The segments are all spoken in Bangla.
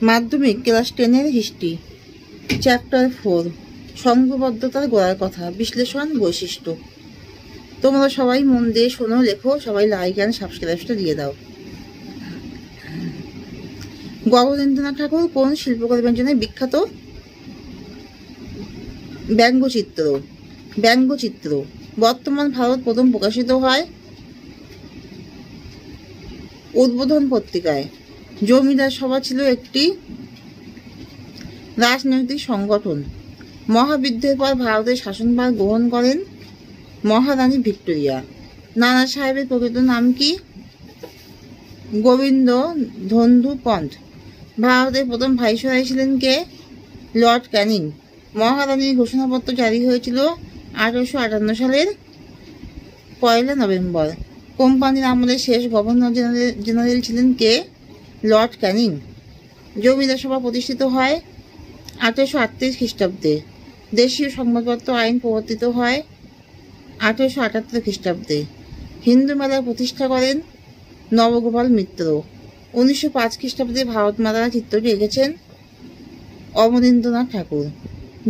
মাধ্যমিক ক্লাস 10-এর হিস্ট্রি, চ্যাপ্টার 4, সংঘবদ্ধতার গোড়ার কথা, বিশ্লেষণ, বৈশিষ্ট্য। তোমরা সবাই মন দিয়ে শোনো, লেখো, সবাই লাইক অ্যান্ড সাবস্ক্রাইবটা দিয়ে দাও। গগনেন্দ্রনাথ ঠাকুর কোন শিল্পকর্মের জন্য বিখ্যাত? ব্যঙ্গচিত্র। ব্যঙ্গচিত্র। বর্তমান ভারত প্রথম প্রকাশিত হয় উদ্বোধন পত্রিকায়। জমিদার সভা ছিল একটি রাজনৈতিক সংগঠন। মহাবিদ্রোহের পর ভারতের শাসনভার গ্রহণ করেন মহারানী ভিক্টোরিয়া। নানা সাহেবের প্রকৃত নাম কি? গোবিন্দ ধন্দু পন্থ। ভারতের প্রথম ভাইসরয় ছিলেন কে? লর্ড ক্যানিং। মহারানীর ঘোষণাপত্র জারি হয়েছিল 1858 সালের 1 নভেম্বর। কোম্পানির আমলে শেষ গভর্নর জেনারেল ছিলেন কে? লর্ড ক্যানিং। জমিদার সভা প্রতিষ্ঠিত হয় 1838 খ্রিস্টাব্দে। দেশীয় সংবাদপত্র আইন প্রবর্তিত হয় 1878 খ্রিস্টাব্দে। হিন্দু মেলা প্রতিষ্ঠা করেন নবগোপাল মিত্র। 1905 খ্রিস্টাব্দে ভারত মাতা চিত্রটি এঁকেছেন অবনীন্দ্রনাথ ঠাকুর।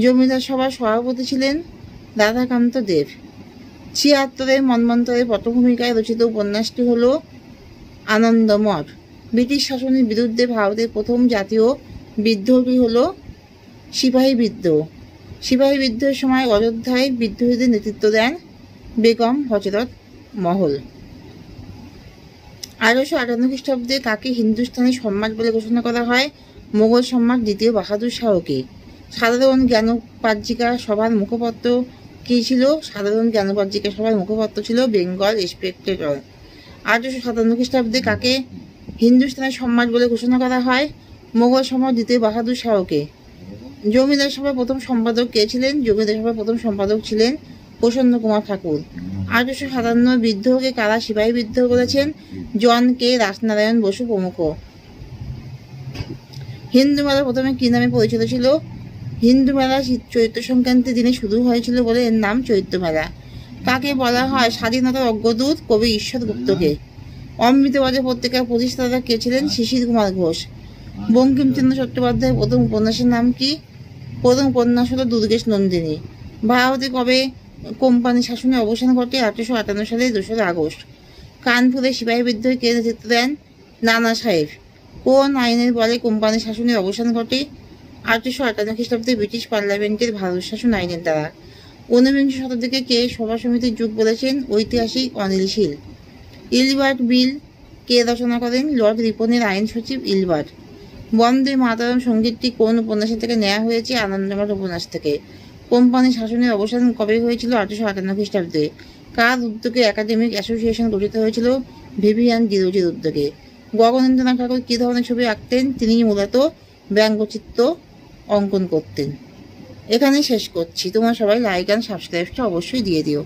জমিদার সভার সভাপতি ছিলেন রাধাকান্ত দেব। 76-এর মন্বন্তরের পটভূমিকায় রচিত উপন্যাসটি হল আনন্দমঠ। ব্রিটিশ শাসনের বিরুদ্ধে ভারতের প্রথম জাতীয় বিদ্রোহটি হল সিপাহী বিদ্রোহ। সিপাহী বিদ্রোহের সময় অযোধ্যায় বিদ্রোহীদের নেতৃত্ব দেন বেগম হযরত মহল। 1858 খ্রিস্টাব্দে কাকে হিন্দুস্তানি সম্রাট বলে ঘোষণা করা হয়? মোগল সম্রাট দ্বিতীয় বাহাদুর শাহকে। সাধারণ জ্ঞানোপার্জিকা সভার মুখপত্র কি ছিল? সাধারণ জ্ঞানোপার্জিকা সভার মুখপত্র ছিল বেঙ্গল স্পেকটেটর। 1857 খ্রিস্টাব্দে কাকে হিন্দুস্তানি সম্রাট বলে ঘোষণা করা হয়? মোগল সম্রাট দ্বিতীয় বাহাদুর শাহকে। জমিদার সভার প্রথম সম্পাদক কে ছিলেন? জমিদার সভার প্রথম সম্পাদক ছিলেন প্রসন্ন কুমার ঠাকুর। 1857 বিদ্রোহকে কারা সিপাহী বিদ্রোহ করেছেন? জন কে, রাসনারায়ণ বসু প্রমুখ। হিন্দু মেলা প্রথমে কি নামে পরিচিত ছিল? হিন্দু মেলা চৈত্র সংক্রান্তির দিনে শুরু হয়েছিল বলে এর নাম চৈত্র মেলা। কাকে বলা হয় স্বাধীনতার অগ্রদূত? কবি ঈশ্বর গুপ্তকে। অমৃতবাজার পত্রিকার প্রতিষ্ঠাতা কে ছিলেন? শিশির কুমার ঘোষ। বঙ্কিমচন্দ্র চট্টোপাধ্যায়ের প্রথম উপন্যাসের নাম কি? প্রথম উপন্যাস হল দুর্গেশ নন্দিনী। ভারতে কবে কোম্পানি শাসনের অবসান ঘটে? 1858 সালের 2 আগস্ট। কানপুরে সিপাহী বিদ্রোহে কে নেতৃত্ব দেন? নানা সাহেব। কোন আইনের বলে কোম্পানি শাসনের অবসান ঘটে? 1858 খ্রিস্টাব্দে ব্রিটিশ পার্লামেন্টের ভারত শাসন আইনের দ্বারা। 19বিংশ শতাব্দীকে কে সভা সমিতির যুগ বলেছেন? ঐতিহাসিক অনিল শীল। ইলবার্ট বিল কে রচনা করেন? লর্ড রিপনের আইন সচিব ইলবার্ট। বন্দে মাতরম সঙ্গীতটি কোন উপন্যাস থেকে নেওয়া হয়েছে? আনন্দমঠ উপন্যাস থেকে। কোম্পানি শাসনের অবসান কবে হয়েছিল? 1858 খ্রিস্টাব্দে। কার উদ্যোগে একাডেমিক অ্যাসোসিয়েশন গঠিত হয়েছিল? ভিভিয়ান ডিরোজির উদ্যোগে। গগনেন্দ্রনাথ ঠাকুর কী ধরনের ছবি আঁকতেন? তিনি মূলত ব্যঙ্গচিত্র অঙ্কন করতেন। এখানে শেষ করছি। তোমরা সবাই লাইক অ্যান্ড সাবস্ক্রাইবটা অবশ্যই দিয়ে দিও।